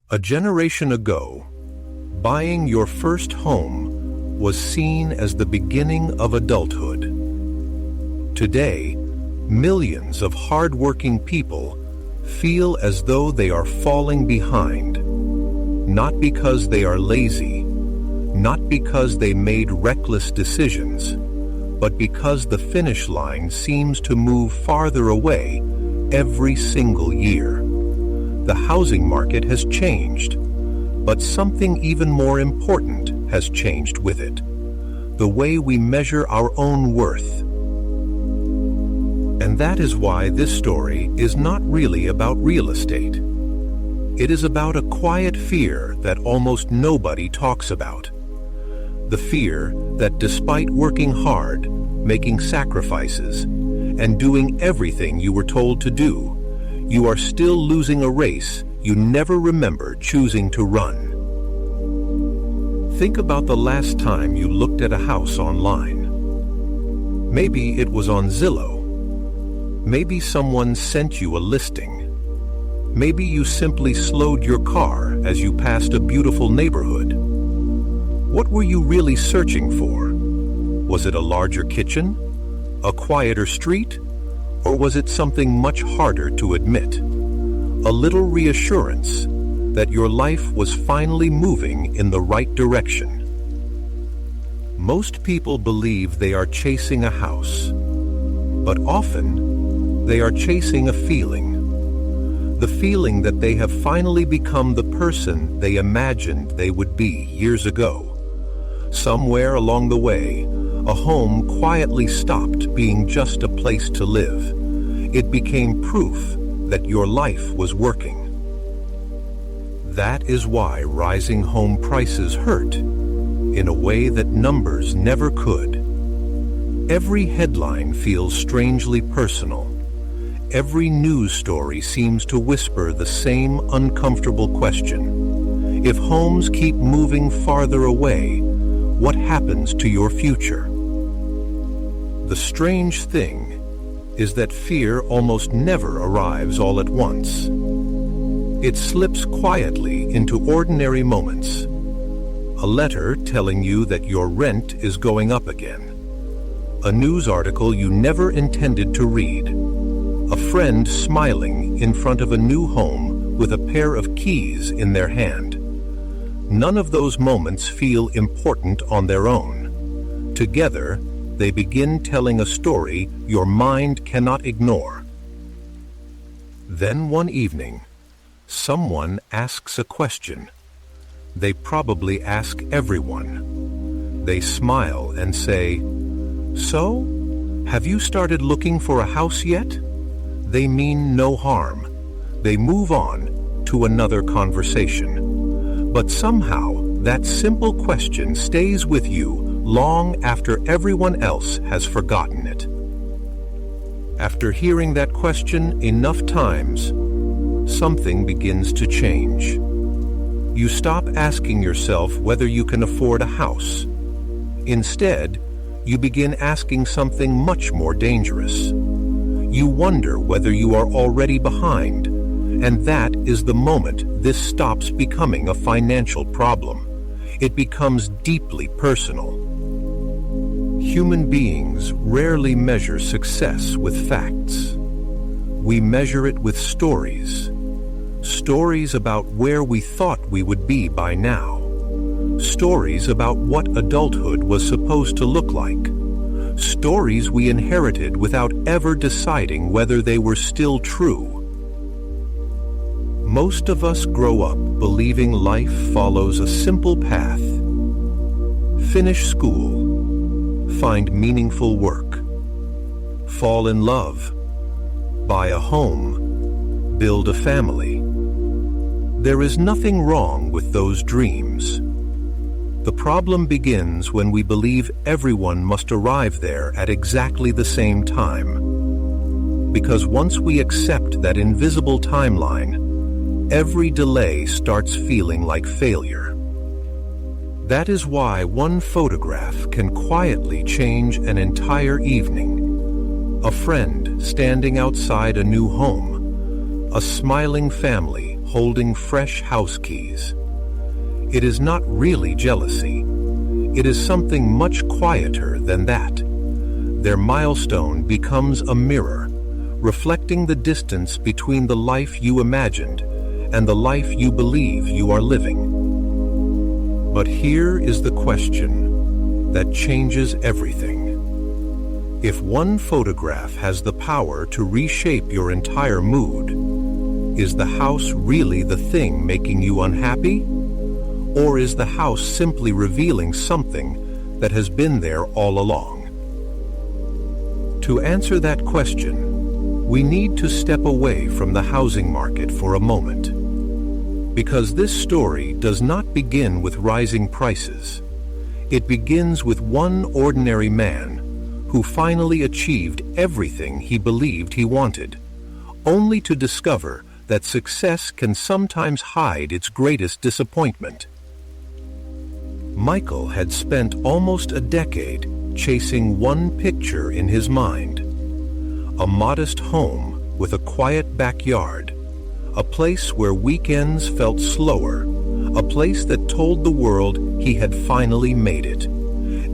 A generation ago, buying your first home was seen as the beginning of adulthood. Today, millions of hard-working people feel as though they are falling behind, not because they are lazy, not because they made reckless decisions, but because the finish line seems to move farther away every single year. The housing market has changed, but something even more important has changed with it: the way we measure our own worth. And that is why this story is not really about real estate. It is about a quiet fear that almost nobody talks about. The fear that despite working hard, making sacrifices, and doing everything you were told to do, you are still losing a race you never remembered choosing to run. Think about the last time you looked at a house online. Maybe it was on Zillow. Maybe someone sent you a listing. Maybe you simply slowed your car as you passed a beautiful neighborhood. What were you really searching for? Was it a larger kitchen? A quieter street? Or was it something much harder to admit? A little reassurance that your life was finally moving in the right direction. Most people believe they are chasing a house, but often they are chasing a feeling. The feeling that they have finally become the person they imagined they would be years ago. Somewhere along the way, a home quietly stopped being just a place to live. It became proof that your life was working. That is why rising home prices hurt in a way that numbers never could. Every headline feels strangely personal. Every news story seems to whisper the same uncomfortable question: if homes keep moving farther away, what happens to your future? The strange thing is that fear almost never arrives all at once. It slips quietly into ordinary moments. A letter telling you that your rent is going up again. A news article you never intended to read. A friend smiling in front of a new home with a pair of keys in their hand. None of those moments feel important on their own. Together, they begin telling a story your mind cannot ignore. Then one evening, someone asks a question. They probably ask everyone. They smile and say, "So, have you started looking for a house yet?" They mean no harm. They move on to another conversation. But somehow, that simple question stays with you long after everyone else has forgotten it. After hearing that question enough times, something begins to change. You stop asking yourself whether you can afford a house. Instead, you begin asking something much more dangerous. You wonder whether you are already behind, and that is the moment this stops becoming a financial problem. It becomes deeply personal. Human beings rarely measure success with facts. We measure it with stories. Stories about where we thought we would be by now. Stories about what adulthood was supposed to look like. Stories we inherited without ever deciding whether they were still true. Most of us grow up believing life follows a simple path. Finish school. Find meaningful work. Fall in love. Buy a home. Build a family. There is nothing wrong with those dreams. The problem begins when we believe everyone must arrive there at exactly the same time. Because once we accept that invisible timeline, every delay starts feeling like failure. That is why one photograph can quietly change an entire evening. A friend standing outside a new home. A smiling family holding fresh house keys. It is not really jealousy. It is something much quieter than that. Their milestone becomes a mirror, reflecting the distance between the life you imagined and the life you believe you are living. But here is the question that changes everything. If one photograph has the power to reshape your entire mood, is the house really the thing making you unhappy? Or is the house simply revealing something that has been there all along? To answer that question, we need to step away from the housing market for a moment. Because this story does not begin with rising prices. It begins with one ordinary man who finally achieved everything he believed he wanted, only to discover that success can sometimes hide its greatest disappointment. Michael had spent almost a decade chasing one picture in his mind: a modest home with a quiet backyard, a place where weekends felt slower, a place that told the world he had finally made it.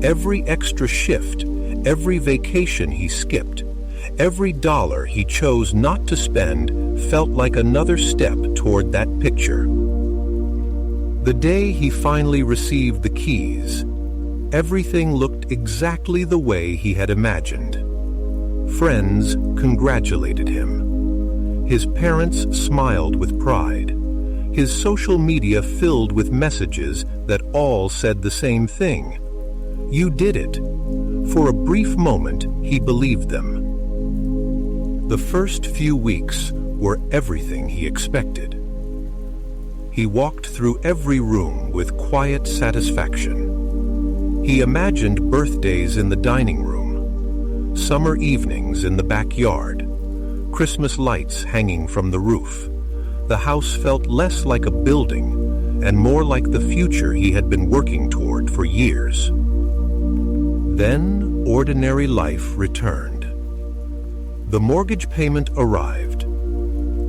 Every extra shift, every vacation he skipped, every dollar he chose not to spend felt like another step toward that picture. The day he finally received the keys, everything looked exactly the way he had imagined. Friends congratulated him. His parents smiled with pride. His social media filled with messages that all said the same thing: "You did it." For a brief moment, he believed them. The first few weeks were everything he expected. He walked through every room with quiet satisfaction. He imagined birthdays in the dining room, summer evenings in the backyard, Christmas lights hanging from the roof. The house felt less like a building and more like the future he had been working toward for years. Then ordinary life returned. The mortgage payment arrived.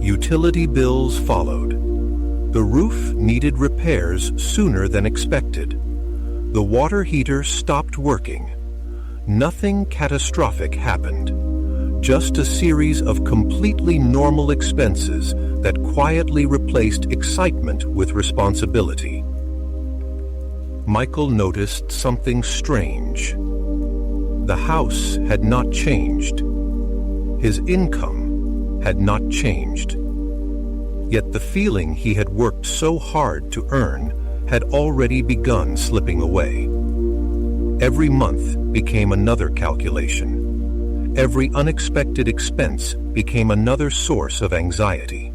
Utility bills followed. The roof needed repairs sooner than expected. The water heater stopped working. Nothing catastrophic happened. Just a series of completely normal expenses that quietly replaced excitement with responsibility. Michael noticed something strange. The house had not changed. His income had not changed. Yet the feeling he had worked so hard to earn had already begun slipping away. Every month became another calculation. Every unexpected expense became another source of anxiety.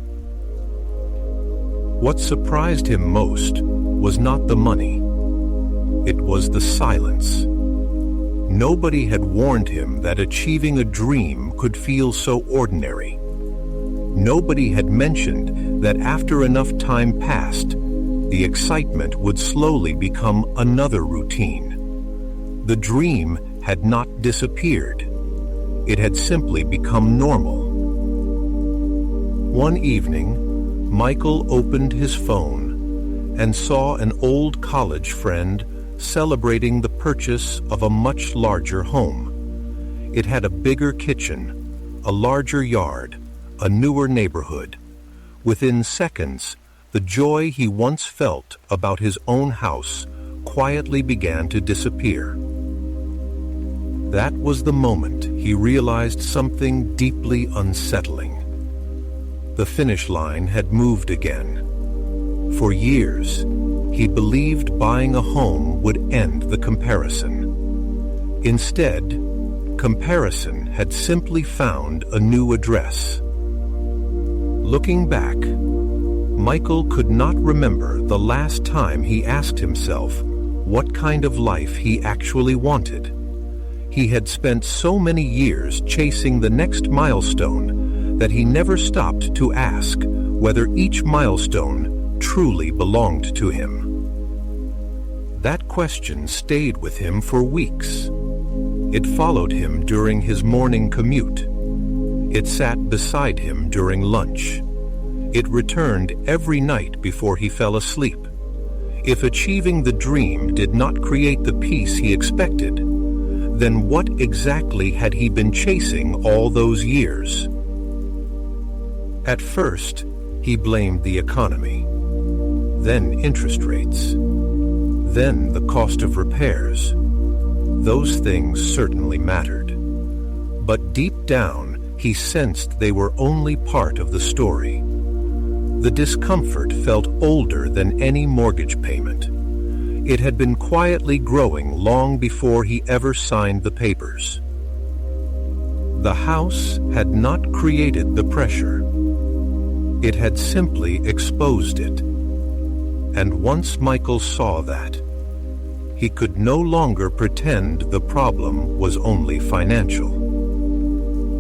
What surprised him most was not the money. It was the silence. Nobody had warned him that achieving a dream could feel so ordinary. Nobody had mentioned that after enough time passed, the excitement would slowly become another routine. The dream had not disappeared. It had simply become normal. One evening, Michael opened his phone and saw an old college friend celebrating the purchase of a much larger home. It had a bigger kitchen, a larger yard, a newer neighborhood. Within seconds, the joy he once felt about his own house quietly began to disappear. That was the moment he realized something deeply unsettling. The finish line had moved again. For years, he believed buying a home would end the comparison. Instead, comparison had simply found a new address. Looking back, Michael could not remember the last time he asked himself what kind of life he actually wanted. He had spent so many years chasing the next milestone that he never stopped to ask whether each milestone truly belonged to him. That question stayed with him for weeks. It followed him during his morning commute. It sat beside him during lunch. It returned every night before he fell asleep. If achieving the dream did not create the peace he expected, then what exactly had he been chasing all those years? At first, he blamed the economy, then interest rates, then the cost of repairs. Those things certainly mattered. But deep down, he sensed they were only part of the story. The discomfort felt older than any mortgage payment. It had been quietly growing long before he ever signed the papers. The house had not created the pressure. It had simply exposed it. And once Michael saw that, he could no longer pretend the problem was only financial.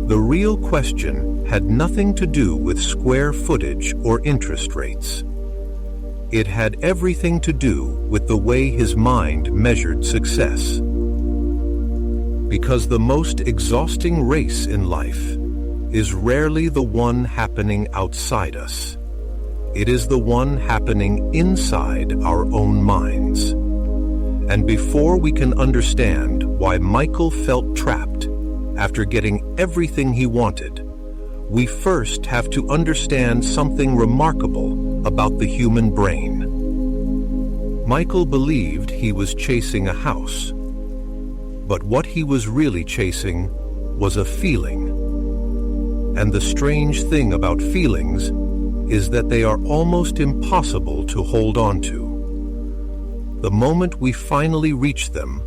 The real question had nothing to do with square footage or interest rates. It had everything to do with the way his mind measured success. Because the most exhausting race in life is rarely the one happening outside us. It is the one happening inside our own minds. And before we can understand why Michael felt trapped after getting everything he wanted, we first have to understand something remarkable about the human brain. Michael believed he was chasing a house, but what he was really chasing was a feeling. And the strange thing about feelings is that they are almost impossible to hold on to. The moment we finally reach them,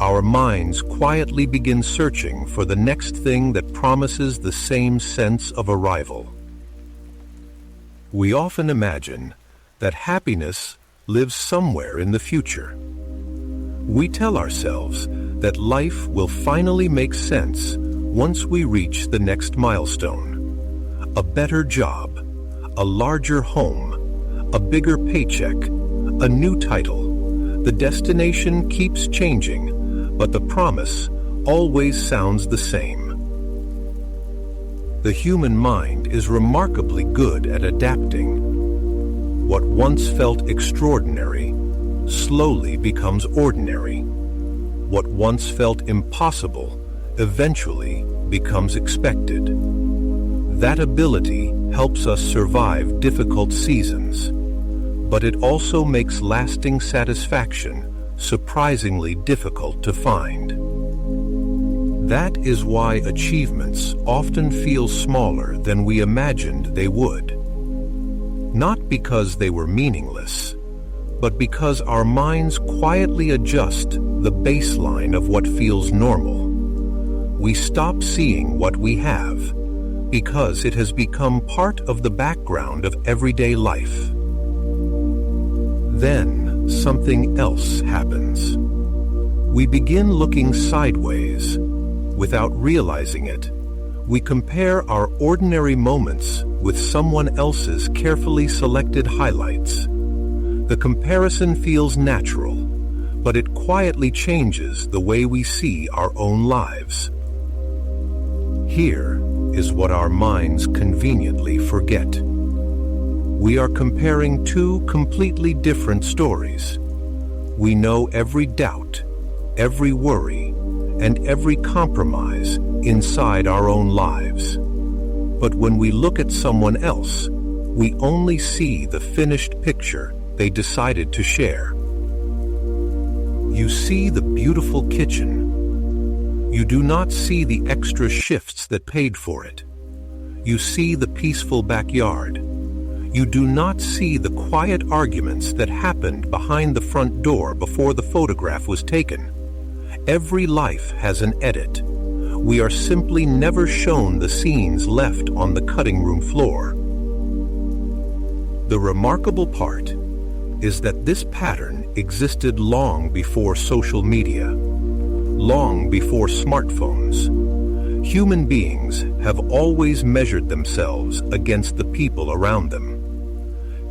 our minds quietly begin searching for the next thing that promises the same sense of arrival. We often imagine that happiness lives somewhere in the future. We tell ourselves that life will finally make sense once we reach the next milestone. A better job, a larger home, a bigger paycheck, a new title. The destination keeps changing, but the promise always sounds the same. The human mind is remarkably good at adapting. What once felt extraordinary slowly becomes ordinary. What once felt impossible eventually becomes expected. That ability helps us survive difficult seasons, but it also makes lasting satisfaction surprisingly difficult to find. That is why achievements often feel smaller than we imagined they would. Not because they were meaningless, but because our minds quietly adjust the baseline of what feels normal. We stop seeing what we have because it has become part of the background of everyday life. Then something else happens. We begin looking sideways. Without realizing it, we compare our ordinary moments with someone else's carefully selected highlights. The comparison feels natural, but it quietly changes the way we see our own lives. Here is what our minds conveniently forget. We are comparing two completely different stories. We know every doubt, every worry, and every compromise inside our own lives. But when we look at someone else, we only see the finished picture they decided to share. You see the beautiful kitchen. You do not see the extra shifts that paid for it. You see the peaceful backyard. You do not see the quiet arguments that happened behind the front door before the photograph was taken. Every life has an edit. We are simply never shown the scenes left on the cutting room floor. The remarkable part is that this pattern existed long before social media, long before smartphones. Human beings have always measured themselves against the people around them.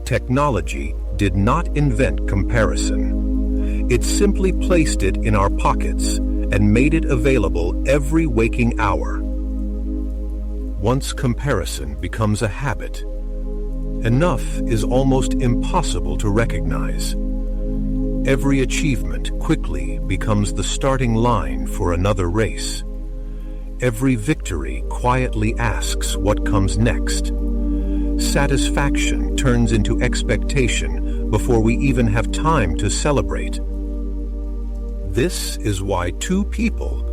Technology did not invent comparison. It simply placed it in our pockets and made it available every waking hour. Once comparison becomes a habit, Enough is almost impossible to recognize. Every achievement quickly becomes the starting line for another race. Every victory quietly asks what comes next. Satisfaction turns into expectation before we even have time to celebrate. This is why two people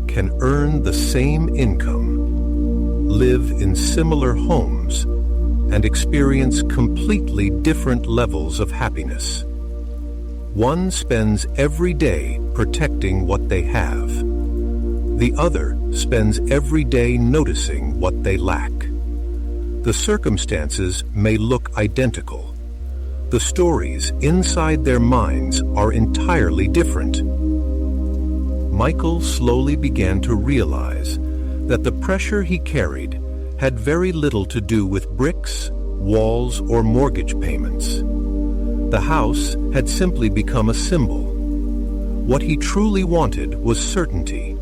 can earn the same income, live in similar homes, and experience completely different levels of happiness. One spends every day protecting what they have. The other spends every day noticing what they lack. The circumstances may look identical. The stories inside their minds are entirely different. Michael slowly began to realize that the pressure he carried had very little to do with bricks, walls, or mortgage payments. The house had simply become a symbol. What he truly wanted was certainty.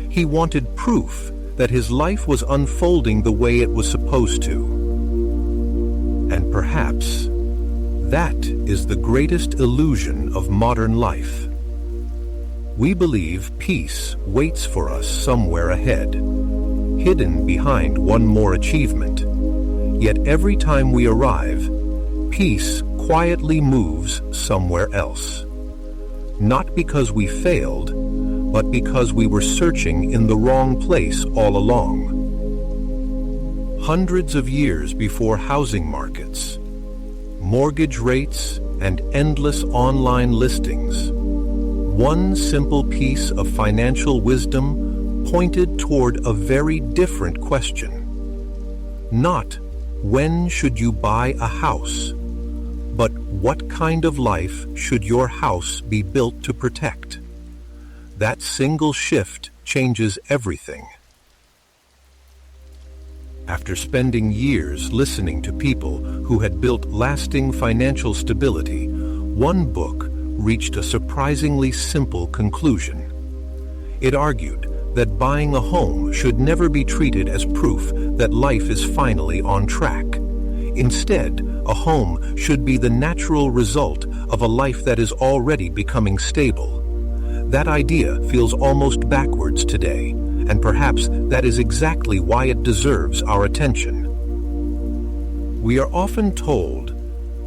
He wanted proof that his life was unfolding the way it was supposed to. And perhaps that is the greatest illusion of modern life. We believe peace waits for us somewhere ahead, hidden behind one more achievement. Yet every time we arrive, peace quietly moves somewhere else. Not because we failed, but because we were searching in the wrong place all along. Hundreds of years before housing markets, mortgage rates, and endless online listings, one simple piece of financial wisdom pointed toward a very different question. Not, when should you buy a house? But what kind of life should your house be built to protect? That single shift changes everything. After spending years listening to people who had built lasting financial stability, one book reached a surprisingly simple conclusion. It argued that buying a home should never be treated as proof that life is finally on track. Instead, a home should be the natural result of a life that is already becoming stable. That idea feels almost backwards today, and perhaps that is exactly why it deserves our attention. We are often told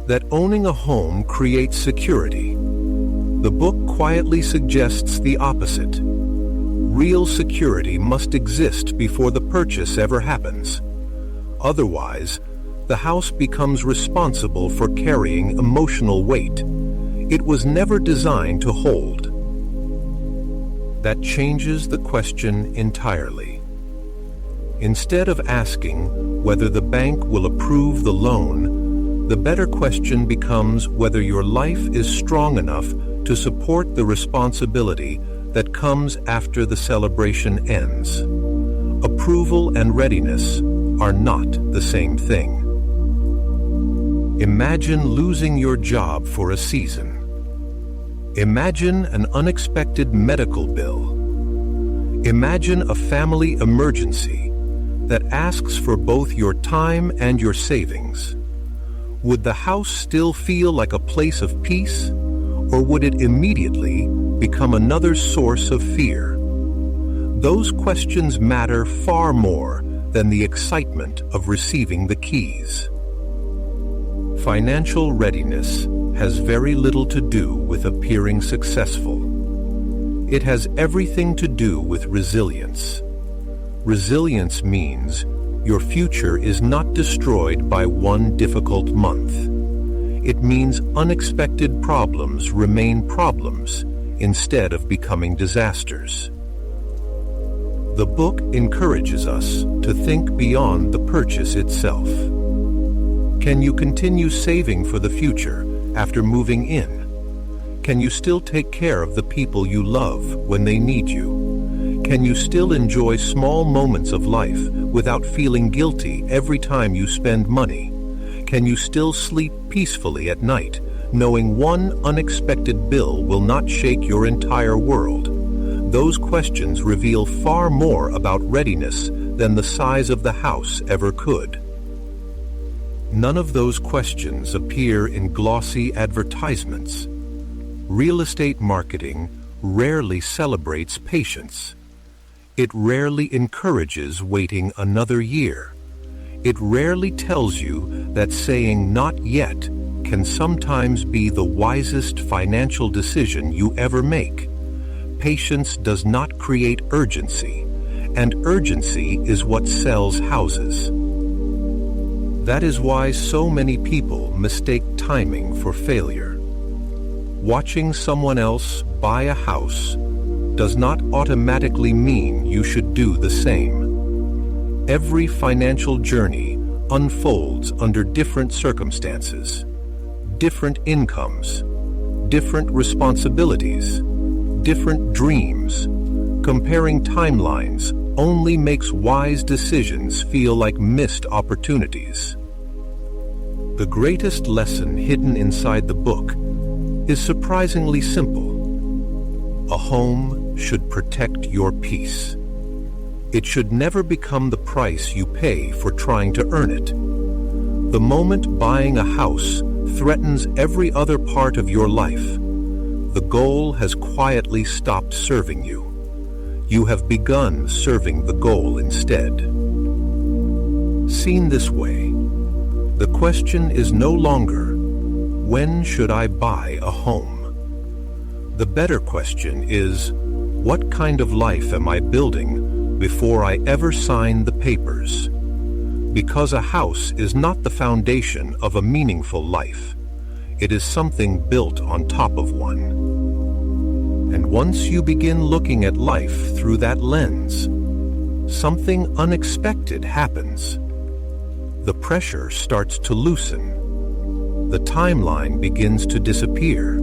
that owning a home creates security. The book quietly suggests the opposite. Real security must exist before the purchase ever happens. Otherwise, the house becomes responsible for carrying emotional weight. It was never designed to hold. That changes the question entirely. Instead of asking whether the bank will approve the loan, the better question becomes whether your life is strong enough to support the responsibility that comes after the celebration ends. Approval and readiness are not the same thing. Imagine losing your job for a season. Imagine an unexpected medical bill. Imagine a family emergency that asks for both your time and your savings. Would the house still feel like a place of peace, or would it immediately become another source of fear? Those questions matter far more than the excitement of receiving the keys. Financial readiness has very little to do with appearing successful. It has everything to do with resilience. Resilience means your future is not destroyed by one difficult month. It means unexpected problems remain problems instead of becoming disasters. The book encourages us to think beyond the purchase itself. Can you continue saving for the future after moving in? Can you still take care of the people you love when they need you? Can you still enjoy small moments of life without feeling guilty every time you spend money? Can you still sleep peacefully at night, knowing one unexpected bill will not shake your entire world? Those questions reveal far more about readiness than the size of the house ever could. None of those questions appear in glossy advertisements. Real estate marketing rarely celebrates patience. It rarely encourages waiting another year. It rarely tells you that saying "not yet" can sometimes be the wisest financial decision you ever make. Patience does not create urgency, and urgency is what sells houses. That is why so many people mistake timing for failure. Watching someone else buy a house does not automatically mean you should do the same. Every financial journey unfolds under different circumstances, different incomes, different responsibilities, different dreams. Comparing timelines only makes wise decisions feel like missed opportunities. The greatest lesson hidden inside the book is surprisingly simple. A home should protect your peace. It should never become the price you pay for trying to earn it. The moment buying a house threatens every other part of your life, the goal has quietly stopped serving you. You have begun serving the goal instead. Seen this way, the question is no longer, when should I buy a home? The better question is, what kind of life am I building before I ever sign the papers? Because a house is not the foundation of a meaningful life. It is something built on top of one. And once you begin looking at life through that lens, something unexpected happens. The pressure starts to loosen. The timeline begins to disappear.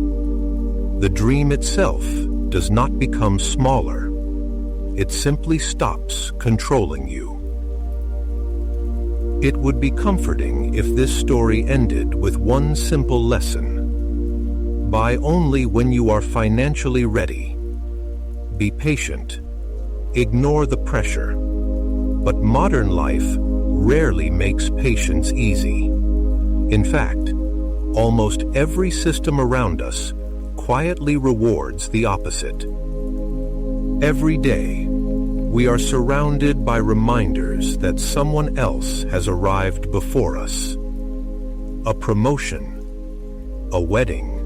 The dream itself does not become smaller. It simply stops controlling you. It would be comforting if this story ended with one simple lesson. Buy only when you are financially ready. Be patient. Ignore the pressure. But modern life rarely makes patience easy. In fact, almost every system around us quietly rewards the opposite. Every day, we are surrounded by reminders that someone else has arrived before us. A promotion, a wedding,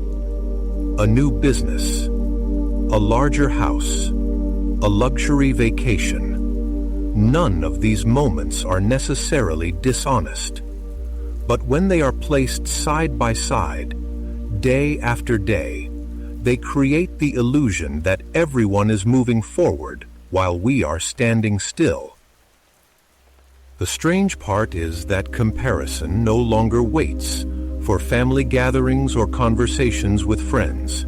a new business, a larger house, a luxury vacation. None of these moments are necessarily dishonest. But when they are placed side by side, day after day, they create the illusion that everyone is moving forward while we are standing still. The strange part is that comparison no longer waits for family gatherings or conversations with friends.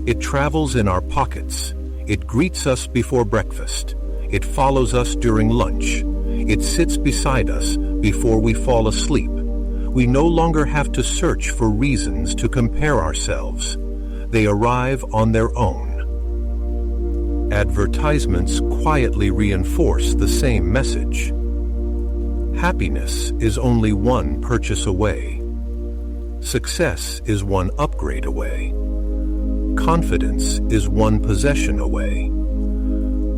It travels in our pockets. It greets us before breakfast. It follows us during lunch. It sits beside us before we fall asleep. We no longer have to search for reasons to compare ourselves. They arrive on their own. Advertisements quietly reinforce the same message. Happiness is only one purchase away. Success is one upgrade away. Confidence is one possession away.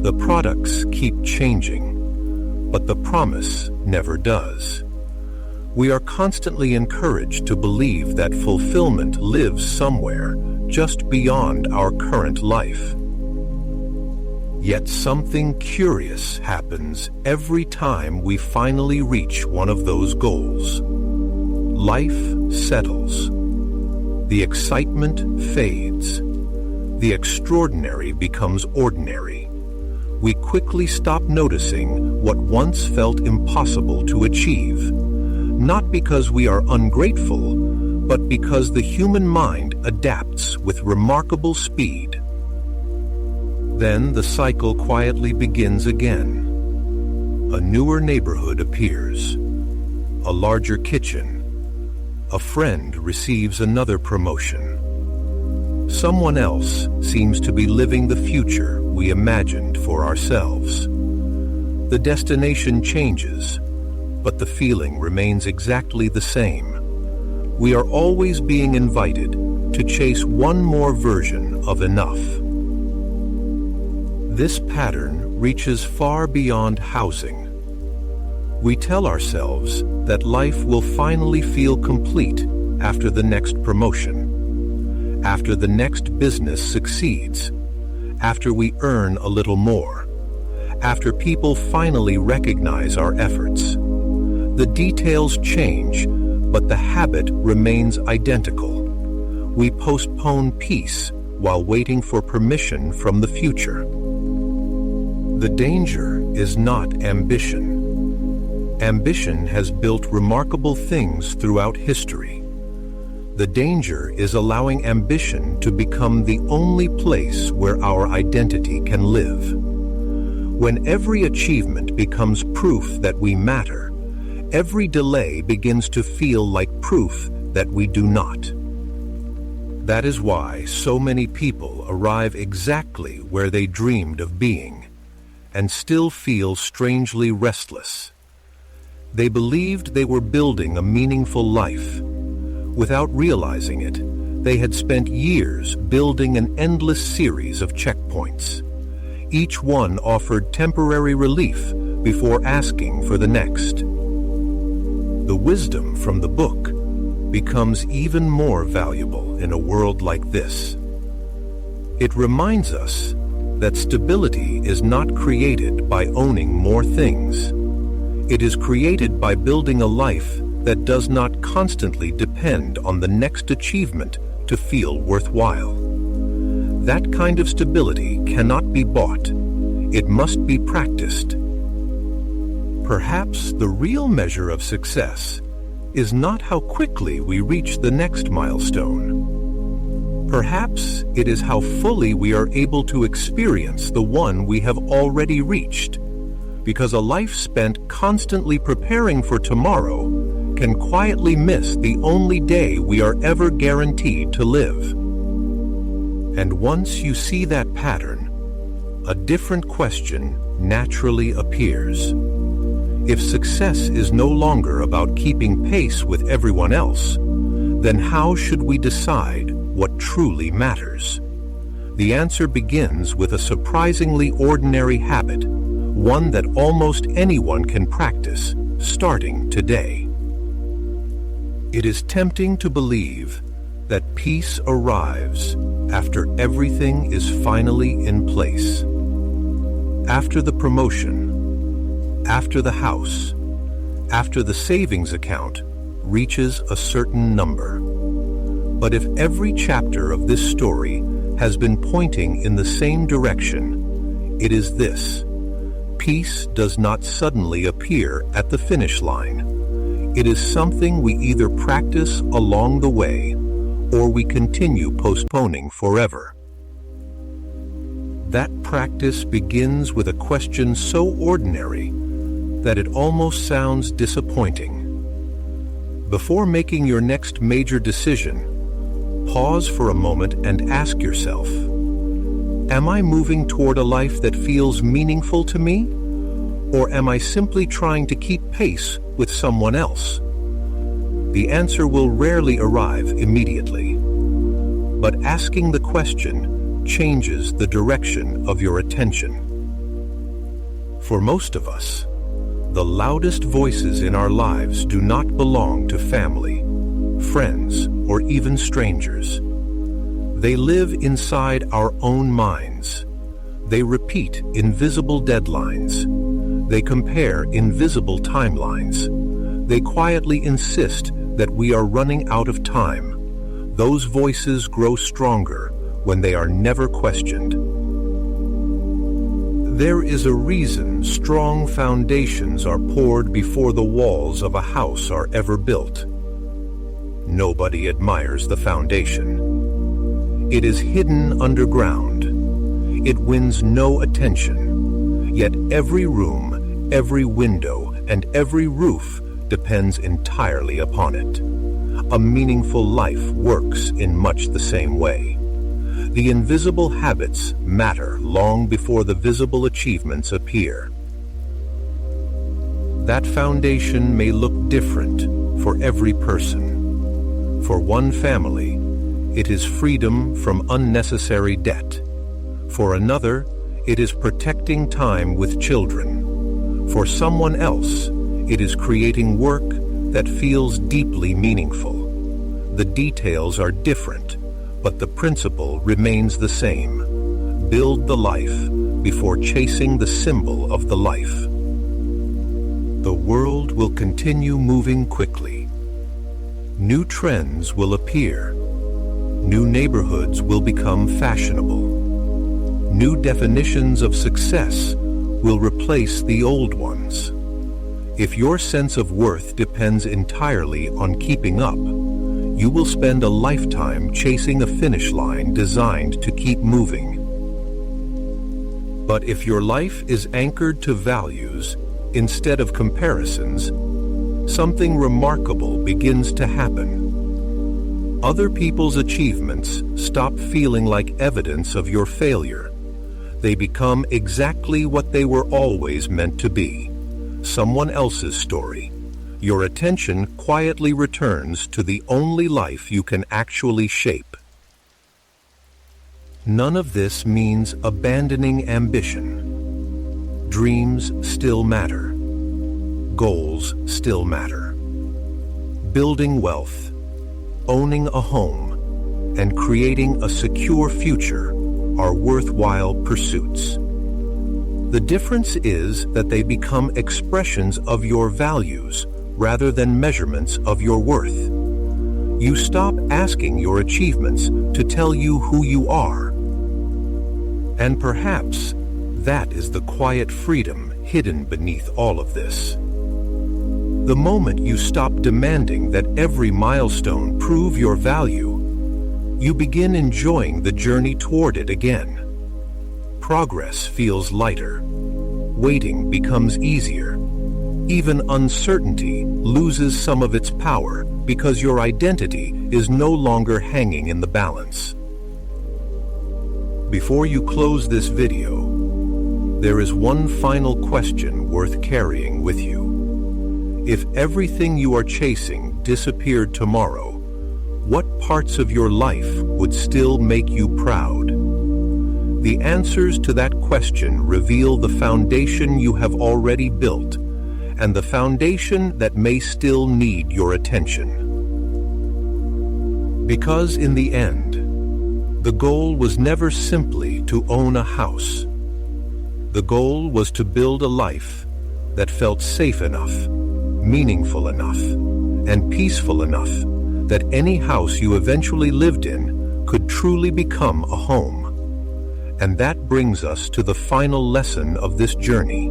The products keep changing, but the promise never does. We are constantly encouraged to believe that fulfillment lives somewhere just beyond our current life. Yet something curious happens every time we finally reach one of those goals. Life settles. The excitement fades. The extraordinary becomes ordinary. We quickly stop noticing what once felt impossible to achieve, not because we are ungrateful, but because the human mind adapts with remarkable speed. Then the cycle quietly begins again. A newer neighborhood appears, a larger kitchen, a friend receives another promotion. Someone else seems to be living the future we imagined for ourselves. The destination changes, but the feeling remains exactly the same. We are always being invited to chase one more version of enough. This pattern reaches far beyond housing. We tell ourselves that life will finally feel complete after the next promotion, after the next business succeeds, after we earn a little more, after people finally recognize our efforts. The details change, but the habit remains identical. We postpone peace while waiting for permission from the future. The danger is not ambition. Ambition has built remarkable things throughout history. The danger is allowing ambition to become the only place where our identity can live. When every achievement becomes proof that we matter, every delay begins to feel like proof that we do not. That is why so many people arrive exactly where they dreamed of being, and still feel strangely restless. They believed they were building a meaningful life. Without realizing it, they had spent years building an endless series of checkpoints. Each one offered temporary relief before asking for the next. The wisdom from the book becomes even more valuable in a world like this. It reminds us that stability is not created by owning more things. It is created by building a life that does not constantly depend on the next achievement to feel worthwhile. That kind of stability cannot be bought. It must be practiced. Perhaps the real measure of success is not how quickly we reach the next milestone. Perhaps it is how fully we are able to experience the one we have already reached, because a life spent constantly preparing for tomorrow can quietly miss the only day we are ever guaranteed to live. And once you see that pattern, a different question naturally appears. If success is no longer about keeping pace with everyone else, then how should we decide what truly matters? The answer begins with a surprisingly ordinary habit, one that almost anyone can practice, starting today. It is tempting to believe that peace arrives after everything is finally in place. After the promotion, after the house, after the savings account reaches a certain number. But if every chapter of this story has been pointing in the same direction, it is this: peace does not suddenly appear at the finish line. It is something we either practice along the way or we continue postponing forever. That practice begins with a question so ordinary that it almost sounds disappointing. Before making your next major decision, pause for a moment and ask yourself, am I moving toward a life that feels meaningful to me? Or am I simply trying to keep pace with someone else? The answer will rarely arrive immediately, but asking the question changes the direction of your attention. For most of us, the loudest voices in our lives do not belong to family, friends, or even strangers. They live inside our own minds. They repeat invisible deadlines. They compare invisible timelines. They quietly insist that we are running out of time. Those voices grow stronger when they are never questioned. There is a reason strong foundations are poured before the walls of a house are ever built. Nobody admires the foundation. It is hidden underground. It wins no attention. Yet every room, every window, and every roof depends entirely upon it. A meaningful life works in much the same way. The invisible habits matter long before the visible achievements appear. That foundation may look different for every person. For one family, it is freedom from unnecessary debt. For another, it is protecting time with children. For someone else, it is creating work that feels deeply meaningful. The details are different, but the principle remains the same. Build the life before chasing the symbol of the life. The world will continue moving quickly. New trends will appear. New neighborhoods will become fashionable. New definitions of success will replace the old ones. If your sense of worth depends entirely on keeping up, you will spend a lifetime chasing a finish line designed to keep moving. But if your life is anchored to values instead of comparisons, something remarkable begins to happen. Other people's achievements stop feeling like evidence of your failure. They become exactly what they were always meant to be, someone else's story. Your attention quietly returns to the only life you can actually shape. None of this means abandoning ambition. Dreams still matter. Goals still matter. Building wealth, owning a home, and creating a secure future are worthwhile pursuits. The difference is that they become expressions of your values rather than measurements of your worth. You stop asking your achievements to tell you who you are. And perhaps that is the quiet freedom hidden beneath all of this. The moment you stop demanding that every milestone prove your value, you begin enjoying the journey toward it again. Progress feels lighter. Waiting becomes easier. Even uncertainty loses some of its power because your identity is no longer hanging in the balance. Before you close this video, there is one final question worth carrying with you. If everything you are chasing disappeared tomorrow, what parts of your life would still make you proud? The answers to that question reveal the foundation you have already built and the foundation that may still need your attention. Because in the end, the goal was never simply to own a house. The goal was to build a life that felt safe enough, meaningful enough, and peaceful enough that any house you eventually lived in could truly become a home. And that brings us to the final lesson of this journey.